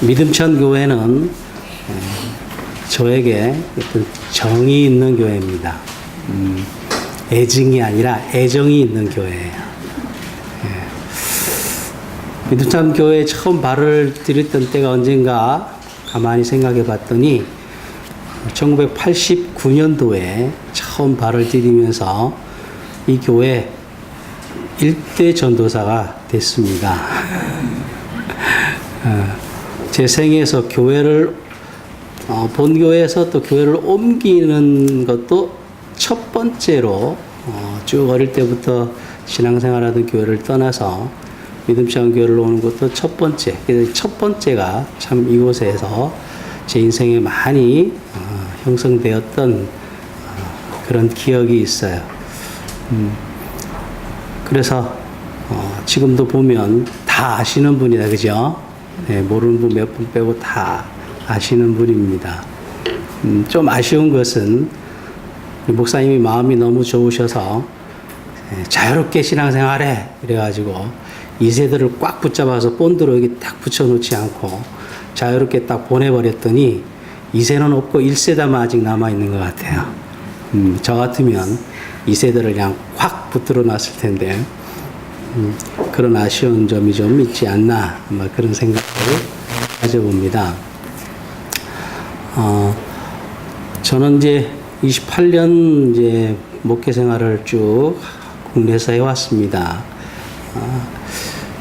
믿음천 교회는 저에게 어떤 정이 있는 교회입니다. 애증이 아니라 애정이 있는 교회예요. 믿음천 교회에 처음 발을 들였던 때가 언젠가 가만히 생각해 봤더니 1989년도에 처음 발을 디디면서 이 교회 일대 전도사가 됐습니다. 제 생에서 교회를 본교회에서 또 교회를 옮기는 것도 첫 번째로 쭉 어릴 때부터 신앙생활하던 교회를 떠나서 믿음천 교회를 오는 것도 첫 번째. 첫 번째가 참 이곳에서 제 인생에 많이 형성되었던 그런 기억이 있어요. 그래서 지금도 보면 다 아시는 분이다, 그죠? 네, 모르는 분 몇 분 빼고 다 아시는 분입니다. 좀 아쉬운 것은 목사님이 마음이 너무 좋으셔서 자유롭게 신앙생활해 이래가지고 2세들을 꽉 붙잡아서 본드로 여기 딱 붙여놓지 않고 자유롭게 딱 보내버렸더니 2세는 없고 1세다만 아직 남아있는 것 같아요. 저 같으면 2세들을 그냥 확 붙들어 놨을 텐데 그런 아쉬운 점이 좀 있지 않나 그런 생각을 가져봅니다. 저는 이제 28년 이제 목회 생활을 쭉 국내에서 해왔습니다.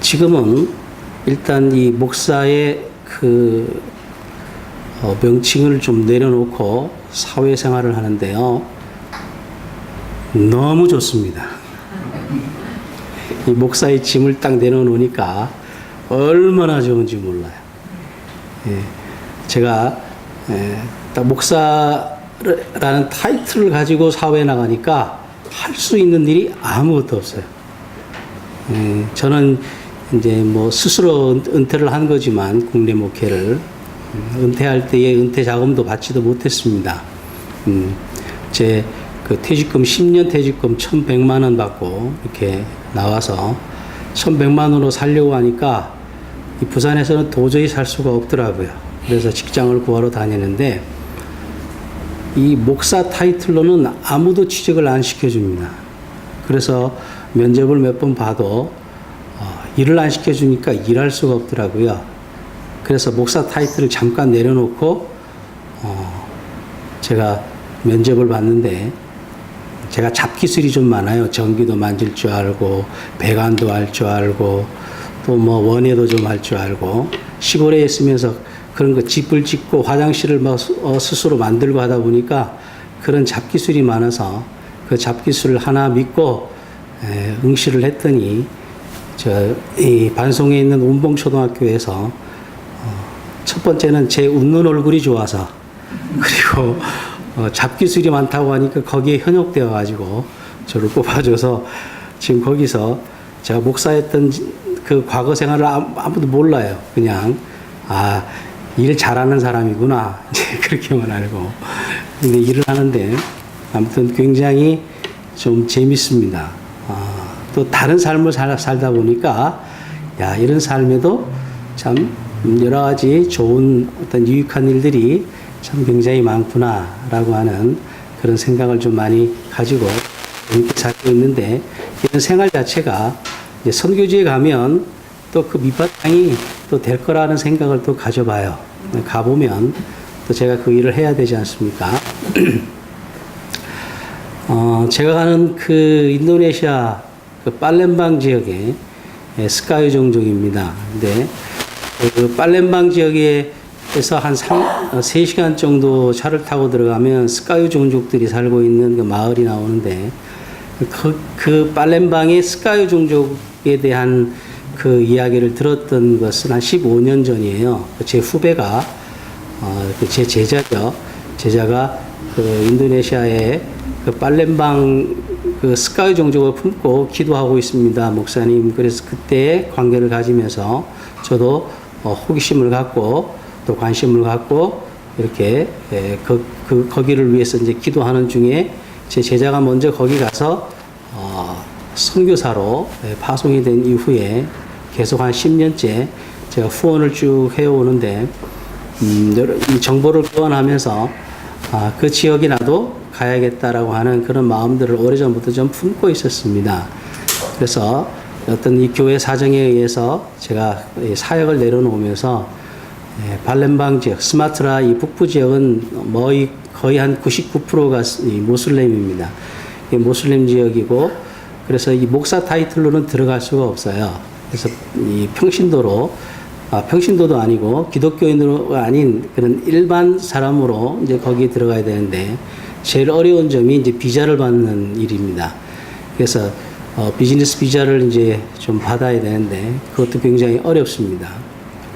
지금은 일단 이 목사의 그 명칭을 좀 내려놓고 사회생활을 하는데요. 너무 좋습니다. 이 목사의 짐을 딱 내려놓으니까 얼마나 좋은지 몰라요. 제가 딱 목사라는 타이틀을 가지고 사회에 나가니까 할 수 있는 일이 아무것도 없어요. 저는 이제 뭐 스스로 은퇴를 한 거지만 국내 목회를 은퇴할 때에 은퇴 자금도 받지도 못했습니다. 제 그 퇴직금 10년 퇴직금 1,100만 원 받고 이렇게 나와서 1,100만 원으로 살려고 하니까 이 부산에서는 도저히 살 수가 없더라고요. 그래서 직장을 구하러 다니는데 이 목사 타이틀로는 아무도 취직을 안 시켜줍니다. 그래서 면접을 몇 번 봐도 일을 안 시켜주니까 일할 수가 없더라고요. 그래서 목사 타이틀을 잠깐 내려놓고 제가 면접을 봤는데 제가 잡기술이 좀 많아요. 전기도 만질 줄 알고 배관도 할 줄 알고 또 뭐 원예도 좀 할 줄 알고 시골에 있으면서 그런 거 집을 짓고 화장실을 막 스스로 만들고 하다 보니까 그런 잡기술이 많아서 그 잡기술을 하나 믿고 응시를 했더니 이 반송에 있는 운봉초등학교에서 첫 번째는 제 웃는 얼굴이 좋아서 그리고 잡기술이 많다고 하니까 거기에 현혹되어 가지고 저를 뽑아줘서 지금 거기서 제가 목사했던 그 과거 생활을 아무도 몰라요. 그냥 일 잘하는 사람이구나 이제 그렇게만 알고 근데 일을 하는데 아무튼 굉장히 좀 재밌습니다. 또 다른 삶을 살다 보니까 이런 삶에도 참 여러 가지 좋은 어떤 유익한 일들이 참 굉장히 많구나라고 하는 그런 생각을 좀 많이 가지고 이렇게 살고 있는데 이런 생활 자체가 이제 선교지에 가면 또 그 밑바탕이 또 될 거라는 생각을 또 가져봐요. 가보면 또 제가 그 일을 해야 되지 않습니까? 제가 가는 그 인도네시아 그 팔렘방 지역에 스카이 종족입니다. 근데 그 팔렘방 지역에서 한 3시간 정도 차를 타고 들어가면 스카이 종족들이 살고 있는 그 마을이 나오는데 그 팔렘방의 스카이 종족에 대한 그 이야기를 들었던 것은 한 15년 전이에요. 제 후배가 제 제자죠. 제자가 그 인도네시아의 그 팔렘방 그 스카이 종족을 품고 기도하고 있습니다, 목사님. 그래서 그때 관계를 가지면서 저도 호기심을 갖고 또 관심을 갖고 이렇게 거기를 위해서 이제 기도하는 중에 제 제자가 먼저 거기 가서 선교사로 파송이 된 이후에 계속 한 10년째 제가 후원을 쭉 해오는데 이 정보를 교환하면서 그 지역에 나도 가야겠다라고 하는 그런 마음들을 오래전부터 좀 품고 있었습니다. 그래서 어떤 이 교회 사정에 의해서 제가 사역을 내려놓으면서 발렘방 지역, 스마트라 이 북부 지역은 거의 한 99%가 모슬렘입니다. 모슬렘 지역이고, 그래서 이 목사 타이틀로는 들어갈 수가 없어요. 그래서 이 평신도도 아니고 기독교인으로 아닌 그런 일반 사람으로 이제 거기에 들어가야 되는데, 제일 어려운 점이 이제 비자를 받는 일입니다. 그래서 비즈니스 비자를 이제 좀 받아야 되는데 그것도 굉장히 어렵습니다.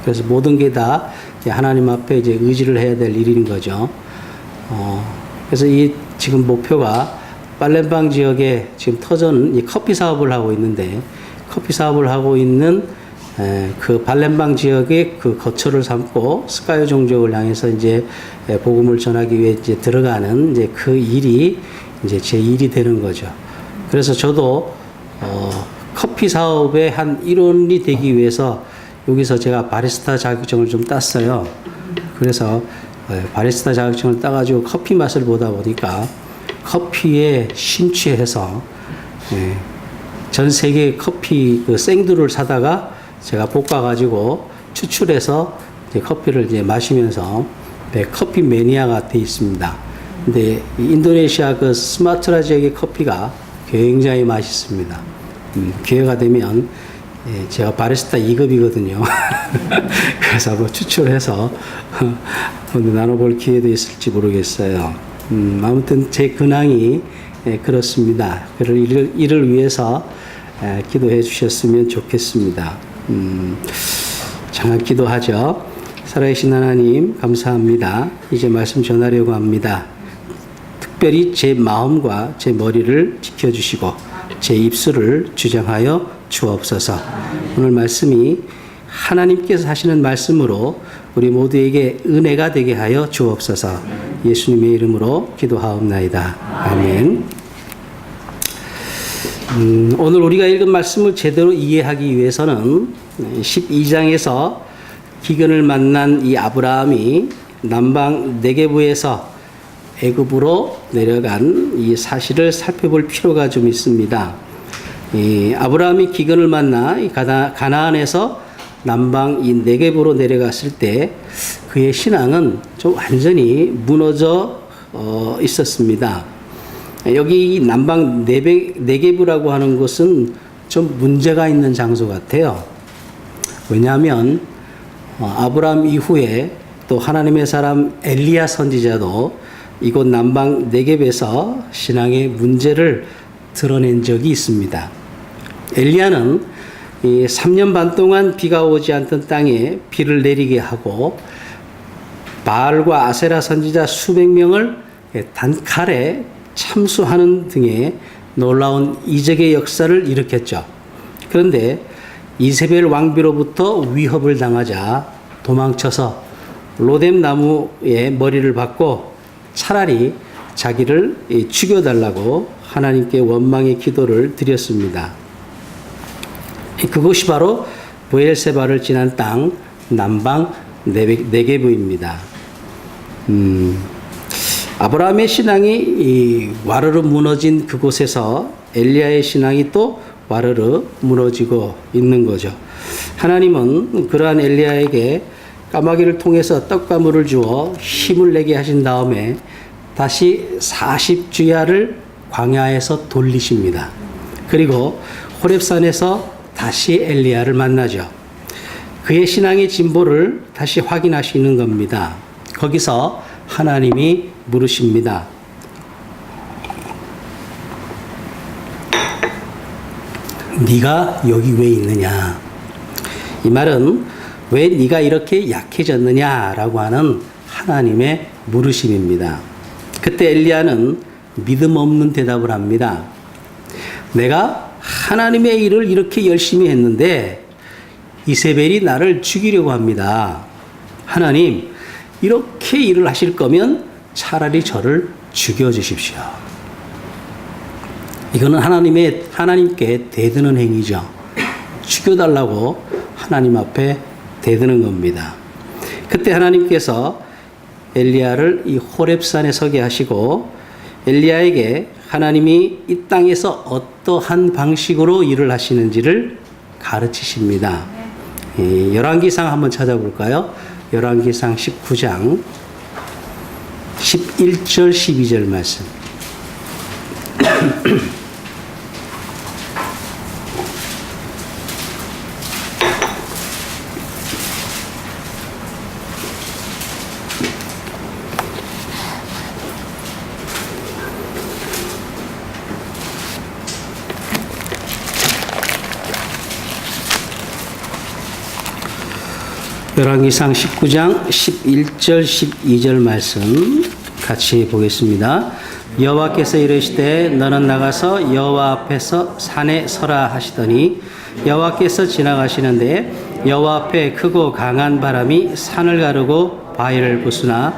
그래서 모든 게 다 하나님 앞에 이제 의지를 해야 될 일인 거죠. 그래서 이 지금 목표가 팔렘방 지역에 지금 터전 이 커피 사업을 하고 있는데, 커피 사업을 하고 있는 그 발렘방 지역의 그 거처를 삼고 스카이어 종족을 향해서 이제 복음을 전하기 위해 이제 들어가는 이제 그 일이 이제 제 일이 되는 거죠. 그래서 저도 커피 사업의 한 일원이 되기 위해서 여기서 제가 바리스타 자격증을 좀 땄어요. 그래서 바리스타 자격증을 따가지고 커피 맛을 보다 보니까 커피에 심취해서 전 세계 커피 그 생두를 사다가 제가 볶아가지고 추출해서 이제 커피를 이제 마시면서 커피 매니아가 돼 있습니다. 근데 인도네시아 그 스마트라 지역의 커피가 굉장히 맛있습니다. 기회가 되면 제가 바리스타 2급이거든요. 그래서 한번 추출해서 나눠볼 기회도 있을지 모르겠어요. 아무튼 제 근황이 그렇습니다. 이를 위해서 기도해 주셨으면 좋겠습니다. 잠깐 기도하죠. 살아계신 하나님 감사합니다. 이제 말씀 전하려고 합니다. 특별히 제 마음과 제 머리를 지켜주시고 제 입술을 주장하여 주옵소서. 오늘 말씀이 하나님께서 하시는 말씀으로 우리 모두에게 은혜가 되게 하여 주옵소서. 예수님의 이름으로 기도하옵나이다. 아멘. 오늘 우리가 읽은 말씀을 제대로 이해하기 위해서는 12장에서 기근을 만난 이 아브라함이 남방 네게부에서 애굽으로 내려간 이 사실을 살펴볼 필요가 좀 있습니다. 이 아브라함이 기근을 만나 이 가나안에서 남방 이 네게부로 내려갔을 때 그의 신앙은 좀 완전히 무너져 있었습니다. 여기 남방 네게부라고 하는 곳은 좀 문제가 있는 장소 같아요. 왜냐하면 아브라함 이후에 또 하나님의 사람 엘리야 선지자도 이곳 남방 네겝에서 신앙의 문제를 드러낸 적이 있습니다. 엘리야는 3년 반 동안 비가 오지 않던 땅에 비를 내리게 하고 바알과 아세라 선지자 수백 명을 단칼에 참수하는 등의 놀라운 이적의 역사를 일으켰죠. 그런데 이세벨 왕비로부터 위협을 당하자 도망쳐서 로뎀 나무에 머리를 박고 차라리 자기를 죽여달라고 하나님께 원망의 기도를 드렸습니다. 그것이 바로 브엘세바를 지난 땅 남방 네게부입니다. 아브라함의 신앙이 와르르 무너진 그곳에서 엘리야의 신앙이 또 와르르 무너지고 있는 거죠. 하나님은 그러한 엘리야에게 까마귀를 통해서 떡과 물을 주어 힘을 내게 하신 다음에 다시 40주야를 광야에서 돌리십니다. 그리고 호렙산에서 다시 엘리야를 만나죠. 그의 신앙의 진보를 다시 확인하시는 겁니다. 거기서 하나님이 물으십니다. 네가 여기 왜 있느냐? 이 말은 왜 네가 이렇게 약해졌느냐라고 하는 하나님의 물으심입니다. 그때 엘리야는 믿음 없는 대답을 합니다. 내가 하나님의 일을 이렇게 열심히 했는데 이세벨이 나를 죽이려고 합니다. 하나님, 이렇게 일을 하실 거면 차라리 저를 죽여주십시오. 이거는 하나님께 대드는 행위죠. 죽여달라고 하나님 앞에 대드는 겁니다. 그때 하나님께서 엘리야를 이 호렙산에 서게 하시고 엘리야에게 하나님이 이 땅에서 어떠한 방식으로 일을 하시는지를 가르치십니다. 열왕기상 한번 찾아볼까요? 열왕기상 19장 11절 12절 말씀. 열왕기상 19장 11절 12절 말씀 같이 보겠습니다. 여호와께서 이르시되 너는 나가서 여호와 앞에서 산에 서라 하시더니 여호와께서 지나가시는데 여호와 앞에 크고 강한 바람이 산을 가르고 바위를 부수나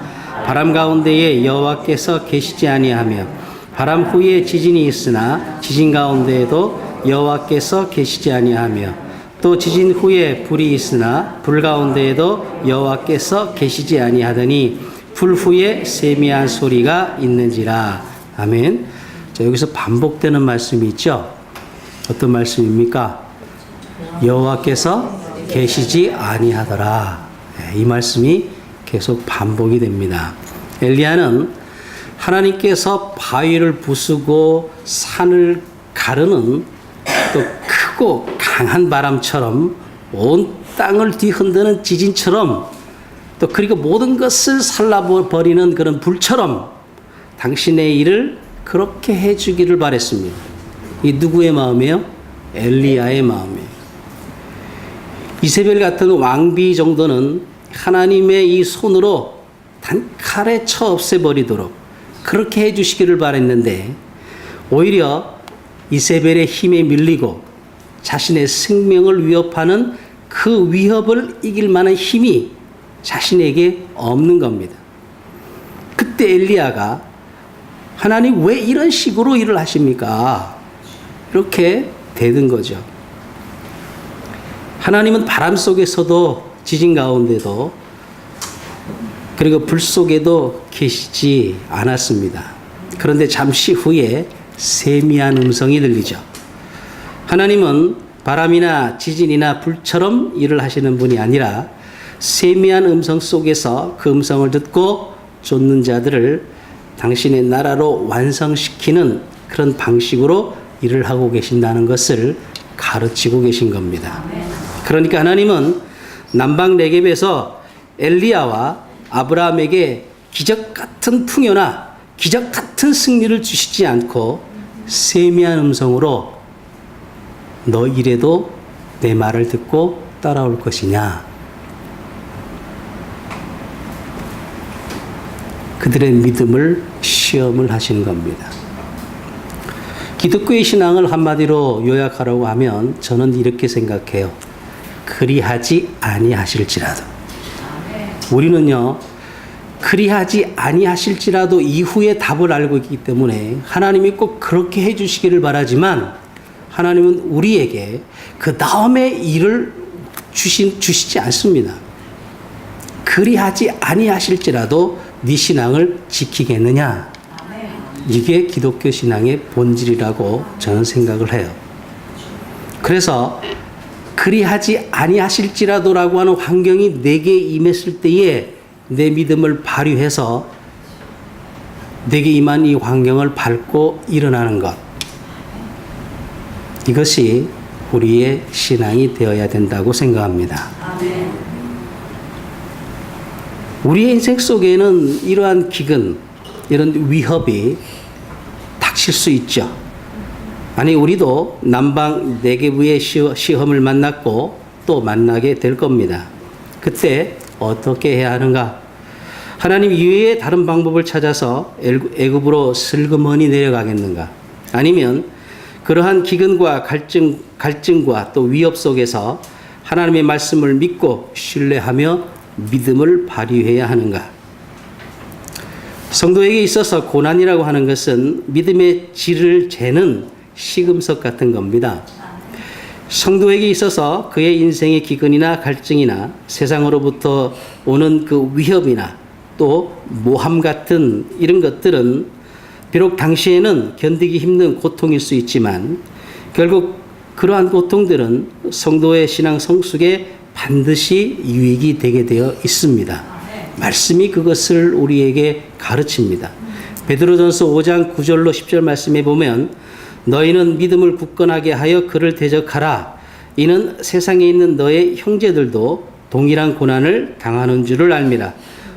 바람 가운데에 여호와께서 계시지 아니하며 바람 후에 지진이 있으나 지진 가운데에도 여호와께서 계시지 아니하며 또 지진 후에 불이 있으나 불 가운데에도 여호와께서 계시지 아니하더니 불 후에 세미한 소리가 있는지라. 아멘. 자, 여기서 반복되는 말씀이 있죠. 어떤 말씀입니까? 여호와께서 계시지 아니하더라. 이 말씀이 계속 반복이 됩니다. 엘리야는 하나님께서 바위를 부수고 산을 가르는 또 크고 강한 바람처럼 온 땅을 뒤흔드는 지진처럼 또 그리고 모든 것을 살라버리는 그런 불처럼 당신의 일을 그렇게 해주기를 바랬습니다. 이 누구의 마음이에요? 엘리야의 마음이에요. 이세벨 같은 왕비 정도는 하나님의 이 손으로 단칼에 쳐 없애버리도록 그렇게 해주시기를 바랬는데 오히려 이세벨의 힘에 밀리고 자신의 생명을 위협하는 그 위협을 이길 만한 힘이 자신에게 없는 겁니다. 그때 엘리야가 하나님 왜 이런 식으로 일을 하십니까? 이렇게 대든 거죠. 하나님은 바람 속에서도 지진 가운데도 그리고 불 속에도 계시지 않았습니다. 그런데 잠시 후에 세미한 음성이 들리죠. 하나님은 바람이나 지진이나 불처럼 일을 하시는 분이 아니라 세미한 음성 속에서 그 음성을 듣고 쫓는 자들을 당신의 나라로 완성시키는 그런 방식으로 일을 하고 계신다는 것을 가르치고 계신 겁니다. 그러니까 하나님은 남방 네겝에서 엘리야와 아브라함에게 기적 같은 풍요나 기적 같은 승리를 주시지 않고 세미한 음성으로 너 이래도 내 말을 듣고 따라올 것이냐. 그들의 믿음을 시험을 하시는 겁니다. 기독교의 신앙을 한마디로 요약하라고 하면 저는 이렇게 생각해요. 그리하지 아니하실지라도. 우리는요, 그리하지 아니하실지라도 이후에 답을 알고 있기 때문에 하나님이 꼭 그렇게 해주시기를 바라지만 하나님은 우리에게 그 다음에 일을 주시지 않습니다. 그리하지 아니하실지라도 네 신앙을 지키겠느냐? 이게 기독교 신앙의 본질이라고 저는 생각을 해요. 그래서 그리하지 아니하실지라도라고 하는 환경이 내게 임했을 때에 내 믿음을 발휘해서 내게 임한 이 환경을 밟고 일어나는 것. 이것이 우리의 신앙이 되어야 된다고 생각합니다. 우리의 인생 속에는 이러한 기근, 이런 위협이 닥칠 수 있죠. 아니, 우리도 남방 네겝의 시험을 만났고 또 만나게 될 겁니다. 그때 어떻게 해야 하는가? 하나님 이외에 다른 방법을 찾아서 애굽으로 슬그머니 내려가겠는가? 아니면 그러한 기근과 갈증과 또 위협 속에서 하나님의 말씀을 믿고 신뢰하며 믿음을 발휘해야 하는가? 성도에게 있어서 고난이라고 하는 것은 믿음의 질을 재는 시금석 같은 겁니다. 성도에게 있어서 그의 인생의 기근이나 갈증이나 세상으로부터 오는 그 위협이나 또 모함 같은 이런 것들은 비록 당시에는 견디기 힘든 고통일 수 있지만 결국 그러한 고통들은 성도의 신앙 성숙에 반드시 유익이 되게 되어 있습니다. 말씀이 그것을 우리에게 가르칩니다. 베드로전서 5장 9절로 10절 말씀에 보면 너희는 믿음을 굳건하게 하여 그를 대적하라. 이는 세상에 있는 너의 형제들도 동일한 고난을 당하는 줄을 알미라.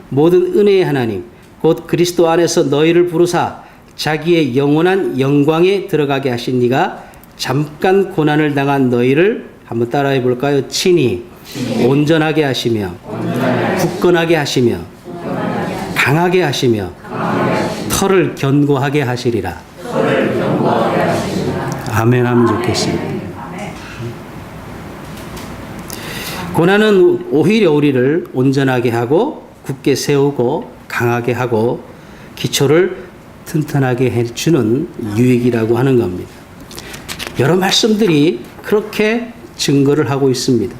모든 은혜의 하나님 곧 그리스도 안에서 너희를 부르사 자기의 영원한 영광에 들어가게 하신 이가 잠깐 고난을 당한 너희를 한번 따라해 볼까요? 친히 온전하게 하시며 굳건하게 하시며 강하게 하시며 털을 견고하게 하시리라. 아멘 하면 좋겠습니다. 고난은 오히려 우리를 온전하게 하고 굳게 세우고 강하게 하고 기초를 튼튼하게 해주는 유익이라고 하는 겁니다. 여러 말씀들이 그렇게 증거를 하고 있습니다.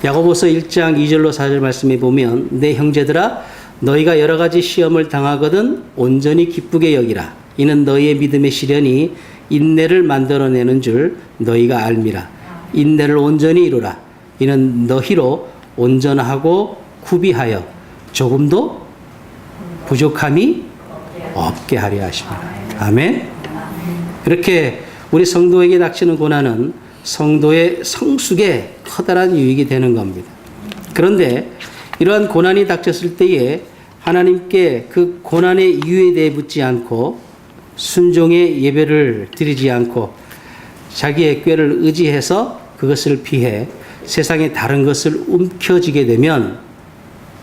야고보서 1장 2절로 4절 말씀에 보면 내 형제들아 너희가 여러 가지 시험을 당하거든 온전히 기쁘게 여기라. 이는 너희의 믿음의 시련이 인내를 만들어내는 줄 너희가 알미라. 인내를 온전히 이루라. 이는 너희로 온전하고 구비하여 조금도 부족함이 없게 하려 하십니다. 아멘. 이렇게 우리 성도에게 닥치는 고난은 성도의 성숙에 커다란 유익이 되는 겁니다. 그런데 이러한 고난이 닥쳤을 때에 하나님께 그 고난의 이유에 대해 묻지 않고 순종의 예배를 드리지 않고 자기의 꾀를 의지해서 그것을 피해 세상의 다른 것을 움켜쥐게 되면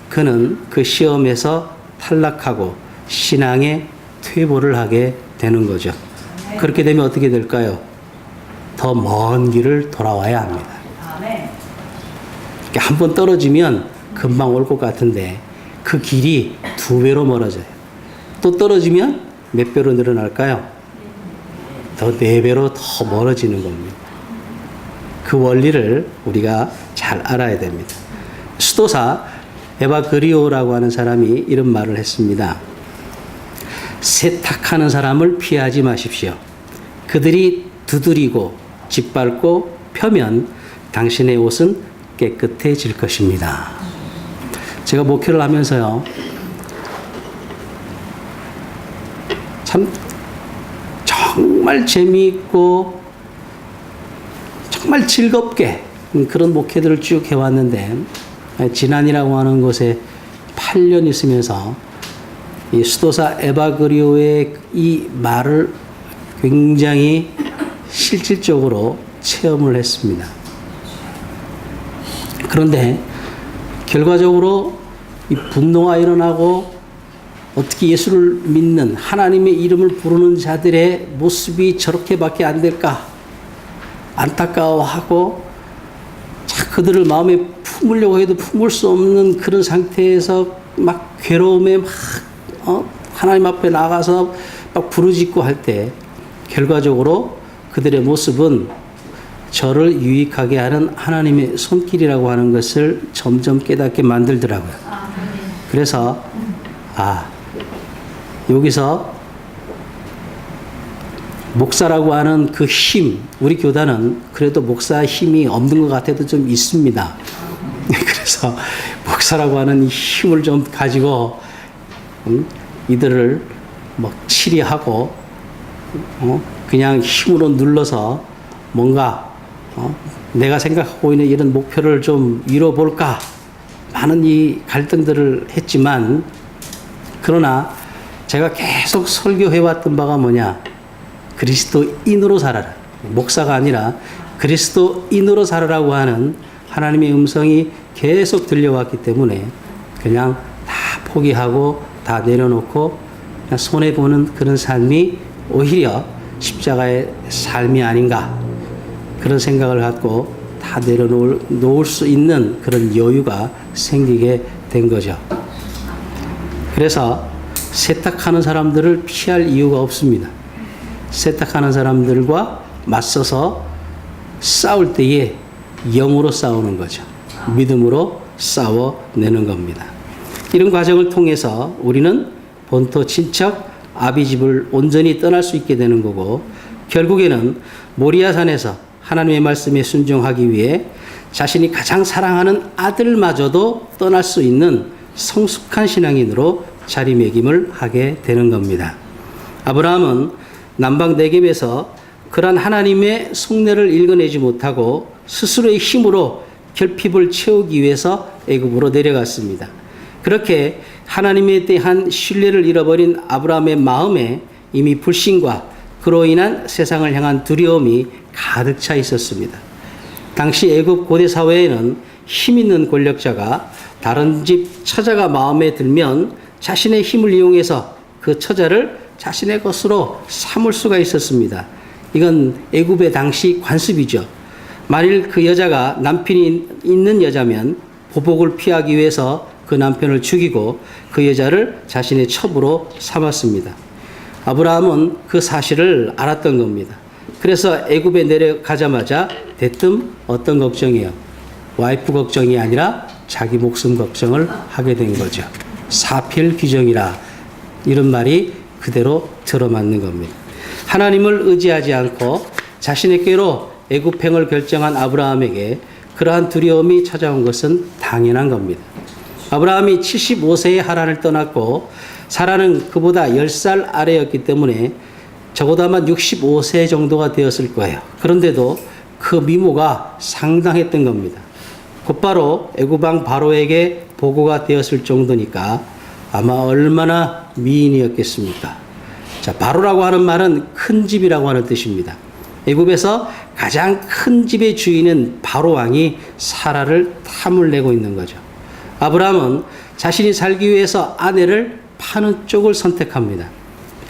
그는 그 시험에서 탈락하고 신앙의 퇴보를 하게 되는 거죠. 그렇게 되면 어떻게 될까요? 더 먼 길을 돌아와야 합니다. 한 번 떨어지면 금방 올 것 같은데 그 길이 2배로 멀어져요. 또 떨어지면 몇 배로 늘어날까요? 더 4배로 더 멀어지는 겁니다. 그 원리를 우리가 잘 알아야 됩니다. 수도사 에바그리오라고 하는 사람이 이런 말을 했습니다. 세탁하는 사람을 피하지 마십시오. 그들이 두드리고 짓밟고 펴면 당신의 옷은 깨끗해질 것입니다. 제가 목회를 하면서요, 참 정말 재미있고 정말 즐겁게 그런 목회들을 쭉 해왔는데 진안이라고 하는 곳에 8년 있으면서 이 수도사 에바그리오의 이 말을 굉장히 실질적으로 체험을 했습니다. 그런데 결과적으로 이 분노가 일어나고 어떻게 예수를 믿는 하나님의 이름을 부르는 자들의 모습이 저렇게밖에 안 될까 안타까워하고 그들을 마음에 품으려고 해도 품을 수 없는 그런 상태에서 막 괴로움에 막 하나님 앞에 나가서 막 부르짖고 할 때 결과적으로 그들의 모습은 저를 유익하게 하는 하나님의 손길이라고 하는 것을 점점 깨닫게 만들더라고요. 그래서 여기서 목사라고 하는 그 힘, 우리 교단은 그래도 목사 힘이 없는 것 같아도 좀 있습니다. 그래서 목사라고 하는 힘을 좀 가지고 이들을 뭐 치리하고 그냥 힘으로 눌러서 뭔가 내가 생각하고 있는 이런 목표를 좀 이뤄볼까 많은 이 갈등들을 했지만 그러나 제가 계속 설교해왔던 바가 뭐냐 그리스도인으로 살아라 목사가 아니라 그리스도인으로 살아라고 하는 하나님의 음성이 계속 들려왔기 때문에 그냥 다 포기하고 다 내려놓고 그냥 손해보는 그런 삶이 오히려 십자가의 삶이 아닌가 그런 생각을 갖고 다 내려놓을 수 있는 그런 여유가 생기게 된 거죠. 그래서 세탁하는 사람들을 피할 이유가 없습니다. 세탁하는 사람들과 맞서서 싸울 때에 영으로 싸우는 거죠. 믿음으로 싸워내는 겁니다. 이런 과정을 통해서 우리는 본토 친척 아비 집을 온전히 떠날 수 있게 되는 거고, 결국에는 모리아산에서 하나님의 말씀에 순종하기 위해 자신이 가장 사랑하는 아들마저도 떠날 수 있는 성숙한 신앙인으로 자리매김을 하게 되는 겁니다. 아브라함은 남방 네겝에서 그러한 하나님의 속내를 읽어내지 못하고 스스로의 힘으로 결핍을 채우기 위해서 애굽으로 내려갔습니다. 그렇게 하나님에 대한 신뢰를 잃어버린 아브라함의 마음에 이미 불신과 그로 인한 세상을 향한 두려움이 가득 차 있었습니다. 당시 애굽 고대 사회에는 힘 있는 권력자가 다른 집 처자가 마음에 들면 자신의 힘을 이용해서 그 처자를 자신의 것으로 삼을 수가 있었습니다. 이건 애굽의 당시 관습이죠. 만일 그 여자가 남편이 있는 여자면 보복을 피하기 위해서 그 남편을 죽이고 그 여자를 자신의 첩으로 삼았습니다. 아브라함은 그 사실을 알았던 겁니다. 그래서 애굽에 내려가자마자 대뜸 어떤 걱정이에요? 와이프 걱정이 아니라 자기 목숨 걱정을 하게 된 거죠. 사필귀정이라, 이런 말이 그대로 들어맞는 겁니다. 하나님을 의지하지 않고 자신에게로 애굽행을 결정한 아브라함에게 그러한 두려움이 찾아온 것은 당연한 겁니다. 아브라함이 75세에 하란을 떠났고 사라는 그보다 10살 아래였기 때문에 적어도 아마 65세 정도가 되었을 거예요. 그런데도 그 미모가 상당했던 겁니다. 곧바로 애굽왕 바로에게 보고가 되었을 정도니까 아마 얼마나 미인이었겠습니까? 자, 바로라고 하는 말은 큰 집이라고 하는 뜻입니다. 애굽에서 가장 큰 집의 주인은 바로 왕이 사라를 탐을 내고 있는 거죠. 아브라함은 자신이 살기 위해서 아내를 파는 쪽을 선택합니다.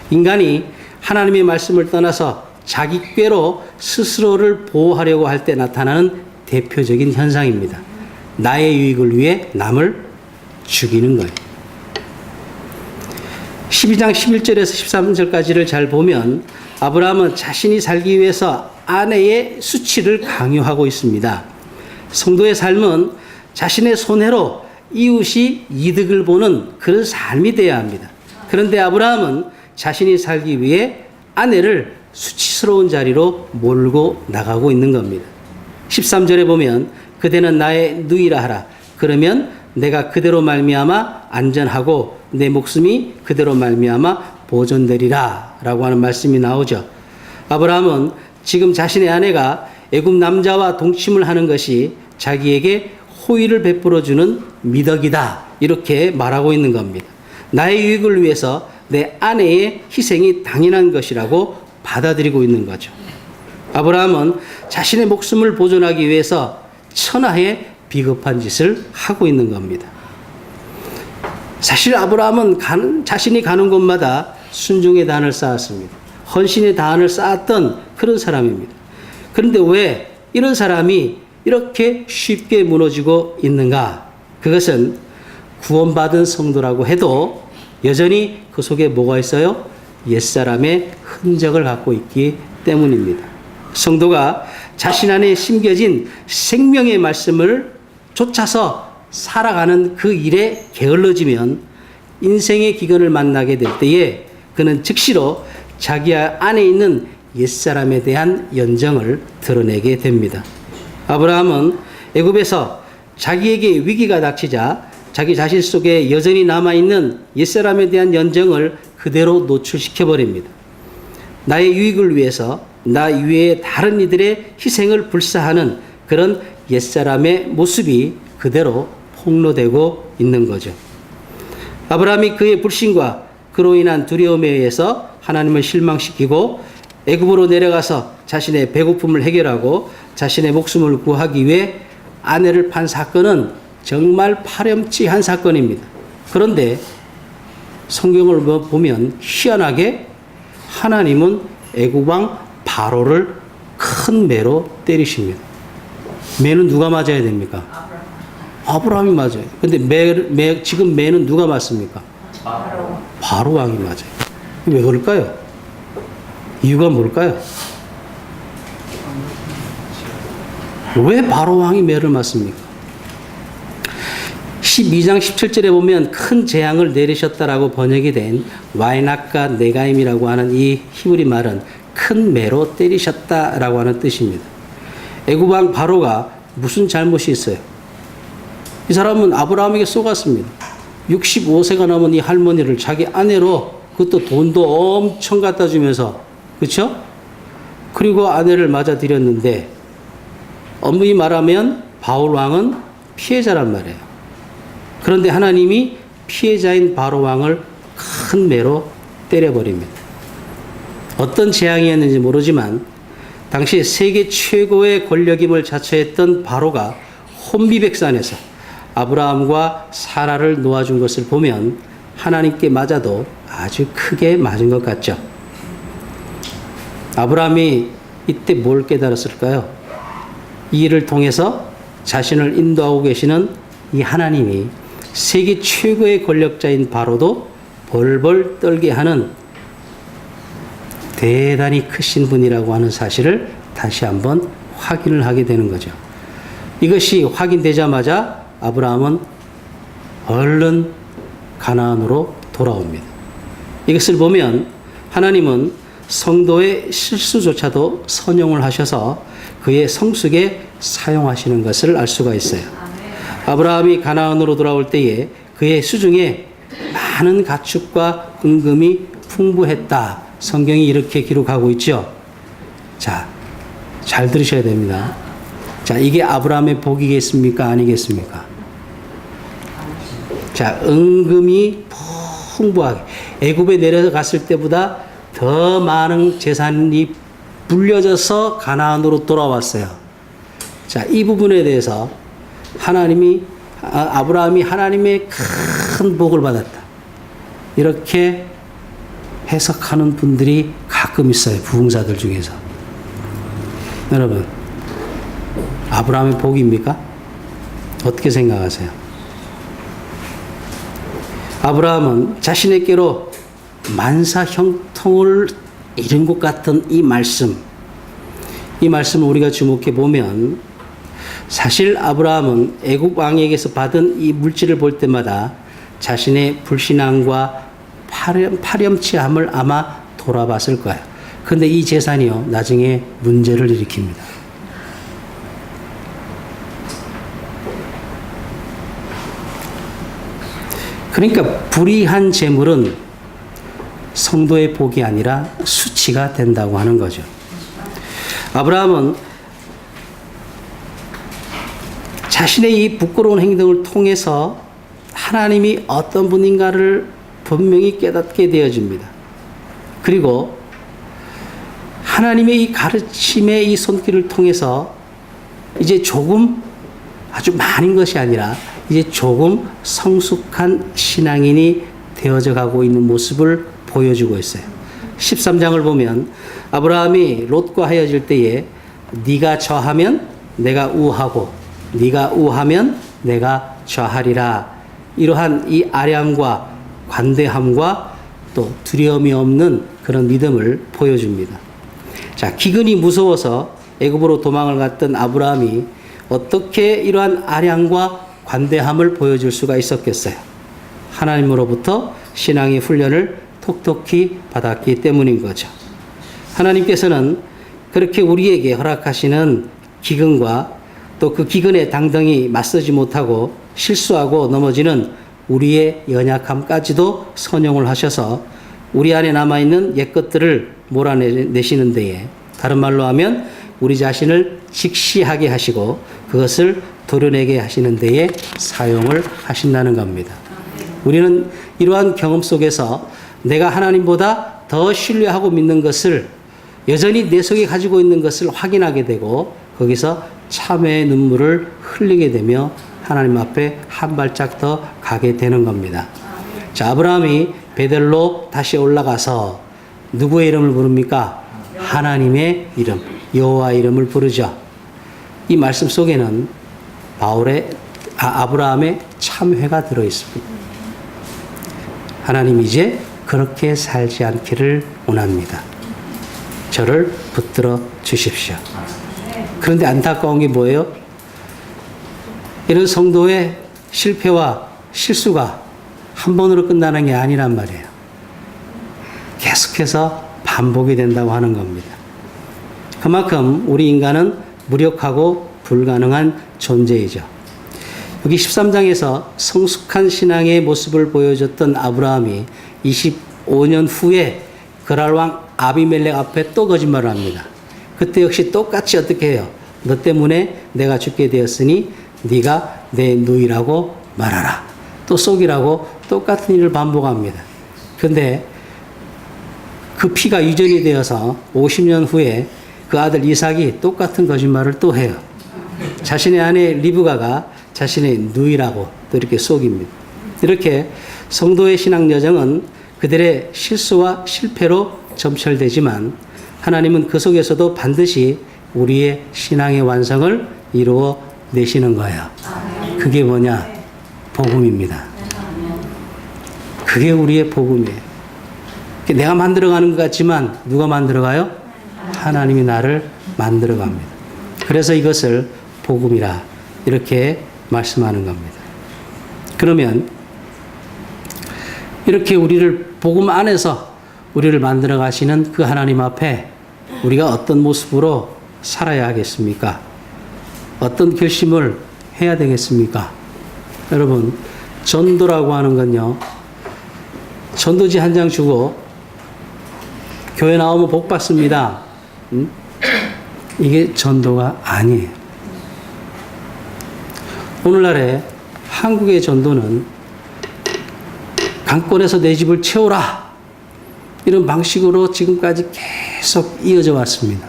인간이 하나님의 말씀을 떠나서 자기 꾀로 스스로를 보호하려고 할 때 나타나는 대표적인 현상입니다. 나의 유익을 위해 남을 죽이는 거예요. 12장 11절에서 13절까지를 잘 보면 아브라함은 자신이 살기 위해서 아내의 수치를 강요하고 있습니다. 성도의 삶은 자신의 손해로 이웃이 이득을 보는 그런 삶이 되어야 합니다. 그런데 아브라함은 자신이 살기 위해 아내를 수치스러운 자리로 몰고 나가고 있는 겁니다. 13절에 보면 그대는 나의 누이라 하라. 그러면 내가 그대로 말미암아 안전하고 내 목숨이 그대로 말미암아 보존되리라 라고 하는 말씀이 나오죠. 아브라함은 지금 자신의 아내가 애굽 남자와 동침을 하는 것이 자기에게 호의를 베풀어주는 미덕이다, 이렇게 말하고 있는 겁니다. 나의 유익을 위해서 내 아내의 희생이 당연한 것이라고 받아들이고 있는 거죠. 아브라함은 자신의 목숨을 보존하기 위해서 천하의 비겁한 짓을 하고 있는 겁니다. 사실 아브라함은 자신이 가는 곳마다 순종의 단을 쌓았습니다. 헌신의 단을 쌓았던 그런 사람입니다. 그런데 왜 이런 사람이 이렇게 쉽게 무너지고 있는가? 그것은 구원받은 성도라고 해도 여전히 그 속에 뭐가 있어요? 옛사람의 흔적을 갖고 있기 때문입니다. 성도가 자신 안에 심겨진 생명의 말씀을 쫓아서 살아가는 그 일에 게을러지면 인생의 기근을 만나게 될 때에 그는 즉시로 자기 안에 있는 옛사람에 대한 연정을 드러내게 됩니다. 아브라함은 애굽에서 자기에게 위기가 닥치자 자기 자신 속에 여전히 남아있는 옛사람에 대한 연정을 그대로 노출시켜버립니다. 나의 유익을 위해서 나 이외의 다른 이들의 희생을 불사하는 그런 옛사람의 모습이 그대로 폭로되고 있는 거죠. 아브라함이 그의 불신과 그로 인한 두려움에 의해서 하나님을 실망시키고 애굽으로 내려가서 자신의 배고픔을 해결하고 자신의 목숨을 구하기 위해 아내를 판 사건은 정말 파렴치한 사건입니다. 그런데 성경을 보면 희한하게 하나님은 애굽 왕 바로를 큰 매로 때리십니다. 매는 누가 맞아야 됩니까? 아브라함이 맞아요. 근데 지금 매는 누가 맞습니까? 바로 왕이 맞아요. 왜 그럴까요? 이유가 뭘까요? 왜 바로 왕이 매를 맞습니까? 12장 17절에 보면 큰 재앙을 내리셨다라고 번역이 된 와이나카 네가임이라고 하는 이 히브리 말은 큰 매로 때리셨다라고 하는 뜻입니다. 애굽 왕 바로가 무슨 잘못이 있어요? 이 사람은 아브라함에게 속았습니다. 65세가 넘은 이 할머니를 자기 아내로, 그것도 돈도 엄청 갖다 주면서, 그렇죠? 그리고 아내를 맞아들였는데, 엄밀히 말하면 바울 왕은 피해자란 말이에요. 그런데 하나님이 피해자인 바로 왕을 큰 매로 때려버립니다. 어떤 재앙이었는지 모르지만 당시 세계 최고의 권력임을 자처했던 바로가 혼비백산에서 아브라함과 사라를 놓아준 것을 보면 하나님께 맞아도 아주 크게 맞은 것 같죠. 아브라함이 이때 뭘 깨달았을까요? 이 일을 통해서 자신을 인도하고 계시는 이 하나님이 세계 최고의 권력자인 바로도 벌벌 떨게 하는 대단히 크신 분이라고 하는 사실을 다시 한번 확인을 하게 되는 거죠. 이것이 확인되자마자 아브라함은 얼른 가나안으로 돌아옵니다. 이것을 보면 하나님은 성도의 실수조차도 선용을 하셔서 그의 성숙에 사용하시는 것을 알 수가 있어요. 아브라함이 가나안으로 돌아올 때에 그의 수중에 많은 가축과 은금이 풍부했다. 성경이 이렇게 기록하고 있죠. 자, 잘 들으셔야 됩니다. 자, 이게 아브라함의 복이겠습니까? 아니겠습니까? 자, 은금이 풍부하게 애굽에 내려갔을 때보다 더 많은 재산이 불려져서 가나안으로 돌아왔어요. 자, 이 부분에 대해서 아브라함이 하나님의 큰 복을 받았다. 이렇게 해석하는 분들이 가끔 있어요. 부흥사들 중에서. 여러분, 아브라함의 복입니까? 어떻게 생각하세요? 아브라함은 자신에게로 만사 형통을 이룬 것 같은 이 말씀을 우리가 주목해 보면 사실 아브라함은 애굽 왕에게서 받은 이 물질을 볼 때마다 자신의 불신앙과 파렴치함을 아마 돌아봤을 거예요. 그런데 이 재산이요, 나중에 문제를 일으킵니다. 그러니까 불의한 재물은 성도의 복이 아니라 수치가 된다고 하는 거죠. 아브라함은 자신의 이 부끄러운 행동을 통해서 하나님이 어떤 분인가를 분명히 깨닫게 되어집니다. 그리고 하나님의 이 가르침의 이 손길을 통해서 이제 조금, 아주 많은 것이 아니라 이제 조금 성숙한 신앙인이 되어져 가고 있는 모습을 보여주고 있어요. 13장을 보면 아브라함이 롯과 헤어질 때에 네가 저하면 내가 우하고 네가 우하면 내가 저하리라. 이러한 이 아량과 관대함과 또 두려움이 없는 그런 믿음을 보여줍니다. 자, 기근이 무서워서 애굽으로 도망을 갔던 아브라함이 어떻게 이러한 아량과 관대함을 보여줄 수가 있었겠어요? 하나님으로부터 신앙의 훈련을 톡톡히 받았기 때문인 거죠. 하나님께서는 그렇게 우리에게 허락하시는 기근과 또 그 기근에 당당히 맞서지 못하고 실수하고 넘어지는 우리의 연약함까지도 선용을 하셔서 우리 안에 남아있는 옛것들을 몰아내시는 데에, 다른 말로 하면 우리 자신을 직시하게 하시고 그것을 도려내게 하시는 데에 사용을 하신다는 겁니다. 우리는 이러한 경험 속에서 내가 하나님보다 더 신뢰하고 믿는 것을, 여전히 내 속에 가지고 있는 것을 확인하게 되고 거기서 참회의 눈물을 흘리게 되며 하나님 앞에 한 발짝 더 가게 되는 겁니다. 자, 아브라함이 베델로 다시 올라가서 누구의 이름을 부릅니까? 하나님의 이름, 여호와 이름을 부르죠. 이 말씀 속에는 아브라함의 참회가 들어 있습니다. 하나님 이제 그렇게 살지 않기를 원합니다. 저를 붙들어 주십시오. 그런데 안타까운 게 뭐예요? 이런 성도의 실패와 실수가 한 번으로 끝나는 게 아니란 말이에요. 계속해서 반복이 된다고 하는 겁니다. 그만큼 우리 인간은 무력하고 불가능한 존재이죠. 여기 13장에서 성숙한 신앙의 모습을 보여줬던 아브라함이 25년 후에 그랄 왕 아비멜렉 앞에 또 거짓말을 합니다. 그때 역시 똑같이 어떻게 해요? 너 때문에 내가 죽게 되었으니 네가 내 누이라고 말하라. 또 속이라고 똑같은 일을 반복합니다. 그런데 그 피가 유전이 되어서 50년 후에 그 아들 이삭이 똑같은 거짓말을 또 해요. 자신의 아내 리브가가 자신의 누이라고 또 이렇게 속입니다. 이렇게 성도의 신앙 여정은 그들의 실수와 실패로 점철되지만 하나님은 그 속에서도 반드시 우리의 신앙의 완성을 이루어 내시는 거예요. 그게 뭐냐? 복음입니다. 그게 우리의 복음이에요. 내가 만들어가는 것 같지만 누가 만들어가요? 하나님이 나를 만들어갑니다. 그래서 이것을 복음이라 이렇게 말씀하는 겁니다. 그러면 이렇게 우리를 복음 안에서 우리를 만들어 가시는 그 하나님 앞에 우리가 어떤 모습으로 살아야 하겠습니까? 어떤 결심을 해야 되겠습니까? 여러분, 전도라고 하는 건요, 전도지 한 장 주고 교회 나오면 복 받습니다. 이게 전도가 아니에요. 오늘날에 한국의 전도는 강권에서 내 집을 채우라, 이런 방식으로 지금까지 계속 이어져 왔습니다.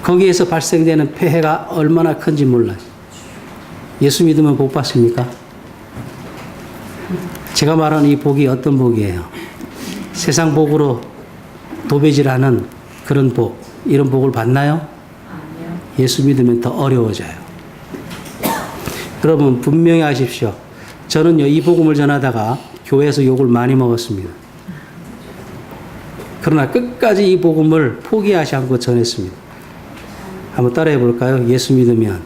거기에서 발생되는 폐해가 얼마나 큰지 몰라요. 예수 믿으면 복 받습니까? 제가 말하는 이 복이 어떤 복이에요? 세상 복으로 도배질하는 그런 복, 이런 복을 받나요? 예수 믿으면 더 어려워져요. 여러분 분명히 아십시오. 저는요, 이 복음을 전하다가 교회에서 욕을 많이 먹었습니다. 그러나 끝까지 이 복음을 포기하지 않고 전했습니다. 한번 따라해 볼까요? 예수 믿으면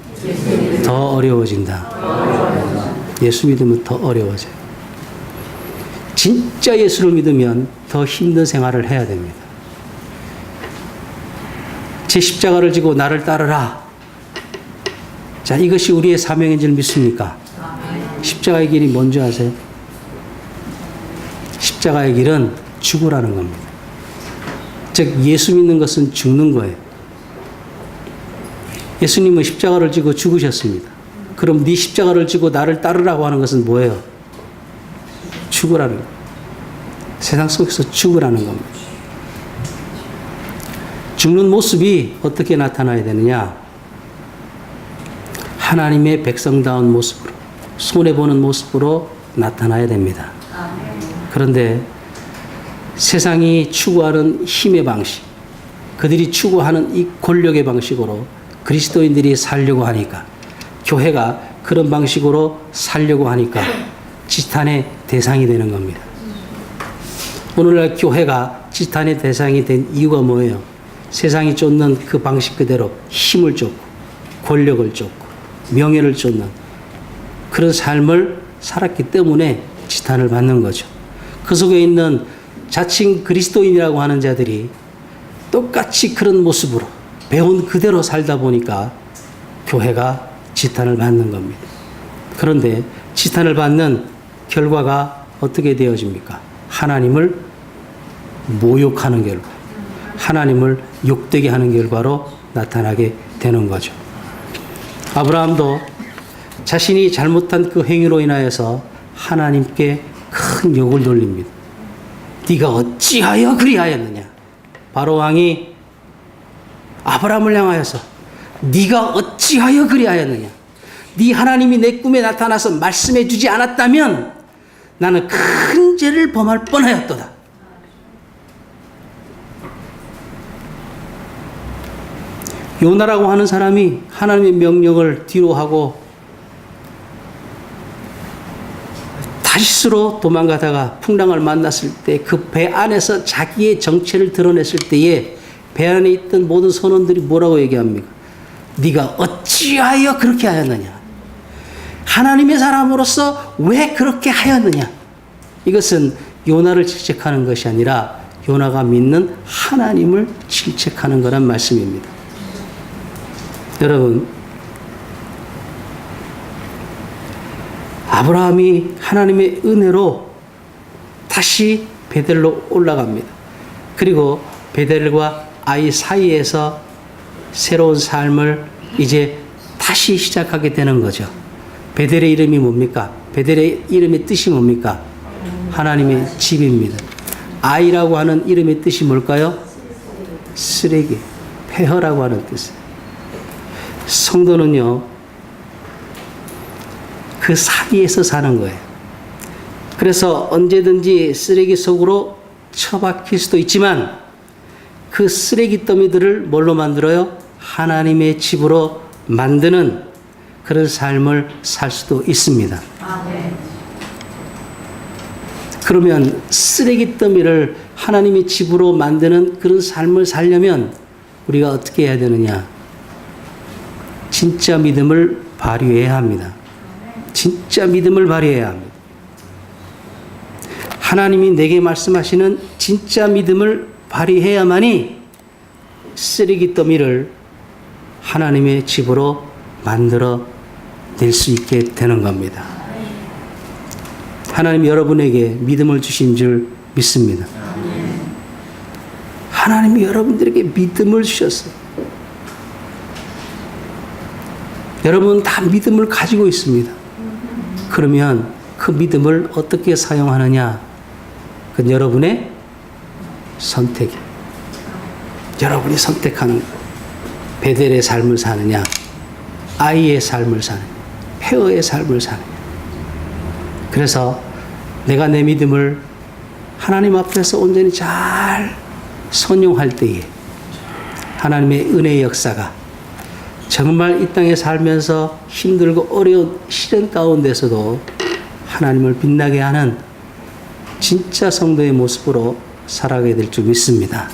더 어려워진다. 예수 믿으면 더 어려워져요. 진짜 예수를 믿으면 더 힘든 생활을 해야 됩니다. 제 십자가를 지고 나를 따르라. 자, 이것이 우리의 사명인 줄 믿습니까? 십자가의 길이 뭔지 아세요? 십자가의 길은 죽으라는 겁니다. 즉 예수 믿는 것은 죽는 거예요. 예수님은 십자가를 지고 죽으셨습니다. 그럼 네 십자가를 지고 나를 따르라고 하는 것은 뭐예요? 죽으라는 거예요. 세상 속에서 죽으라는 겁니다. 죽는 모습이 어떻게 나타나야 되느냐? 하나님의 백성다운 모습으로, 손해보는 모습으로 나타나야 됩니다. 그런데 세상이 추구하는 힘의 방식, 그들이 추구하는 이 권력의 방식으로 그리스도인들이 살려고 하니까, 교회가 그런 방식으로 살려고 하니까 지탄의 대상이 되는 겁니다. 오늘날 교회가 지탄의 대상이 된 이유가 뭐예요? 세상이 쫓는 그 방식 그대로 힘을 쫓고 권력을 쫓고 명예를 쫓는 그런 삶을 살았기 때문에 지탄을 받는 거죠. 그 속에 있는 자칭 그리스도인이라고 하는 자들이 똑같이 그런 모습으로 배운 그대로 살다 보니까 교회가 지탄을 받는 겁니다. 그런데 지탄을 받는 결과가 어떻게 되어집니까? 하나님을 모욕하는 결과, 하나님을 욕되게 하는 결과로 나타나게 되는 거죠. 아브라함도 자신이 잘못한 그 행위로 인하여서 하나님께 큰 욕을 돌립니다. 네가 어찌하여 그리하였느냐? 바로 왕이 아브라함을 향하여서 네가 어찌하여 그리하였느냐? 네 하나님이 내 꿈에 나타나서 말씀해 주지 않았다면 나는 큰 죄를 범할 뻔하였도다. 요나라고 하는 사람이 하나님의 명령을 뒤로 하고 다시스로 도망가다가 풍랑을 만났을 때 그 배 안에서 자기의 정체를 드러냈을 때에 배 안에 있던 모든 선원들이 뭐라고 얘기합니까? 네가 어찌하여 그렇게 하였느냐? 하나님의 사람으로서 왜 그렇게 하였느냐? 이것은 요나를 질책하는 것이 아니라 요나가 믿는 하나님을 질책하는 거란 말씀입니다. 여러분, 아브라함이 하나님의 은혜로 다시 베델로 올라갑니다. 그리고 베델과 아이 사이에서 새로운 삶을 이제 다시 시작하게 되는 거죠. 베델의 이름이 뭡니까? 베델의 이름의 뜻이 뭡니까? 하나님의 집입니다. 아이라고 하는 이름의 뜻이 뭘까요? 쓰레기, 폐허라고 하는 뜻이에요. 성도는요, 그 사이에서 사는 거예요. 그래서 언제든지 쓰레기 속으로 처박힐 수도 있지만 그 쓰레기 더미들을 뭘로 만들어요? 하나님의 집으로 만드는 그런 삶을 살 수도 있습니다. 그러면 쓰레기 더미를 하나님의 집으로 만드는 그런 삶을 살려면 우리가 어떻게 해야 되느냐? 진짜 믿음을 발휘해야 합니다. 진짜 믿음을 발휘해야 합니다. 하나님이 내게 말씀하시는 진짜 믿음을 발휘해야만이 쓰레기 더미를 하나님의 집으로 만들어 낼 수 있게 되는 겁니다. 하나님 여러분에게 믿음을 주신 줄 믿습니다. 하나님이 여러분들에게 믿음을 주셨어요. 여러분 다 믿음을 가지고 있습니다. 그러면 그 믿음을 어떻게 사용하느냐? 그건 여러분의 선택이에요. 여러분이 선택하는 거예요. 베델의 삶을 사느냐, 아이의 삶을 사느냐, 폐허의 삶을 사느냐. 그래서 내가 내 믿음을 하나님 앞에서 온전히 잘 선용할 때에 하나님의 은혜의 역사가 정말 이 땅에 살면서 힘들고 어려운 시련 가운데서도 하나님을 빛나게 하는 진짜 성도의 모습으로 살아가게 될 줄 믿습니다.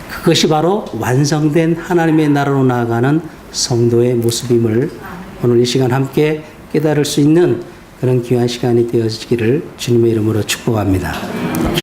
그것이 바로 완성된 하나님의 나라로 나아가는 성도의 모습임을 오늘 이 시간 함께 깨달을 수 있는 그런 귀한 시간이 되어지기를 주님의 이름으로 축복합니다.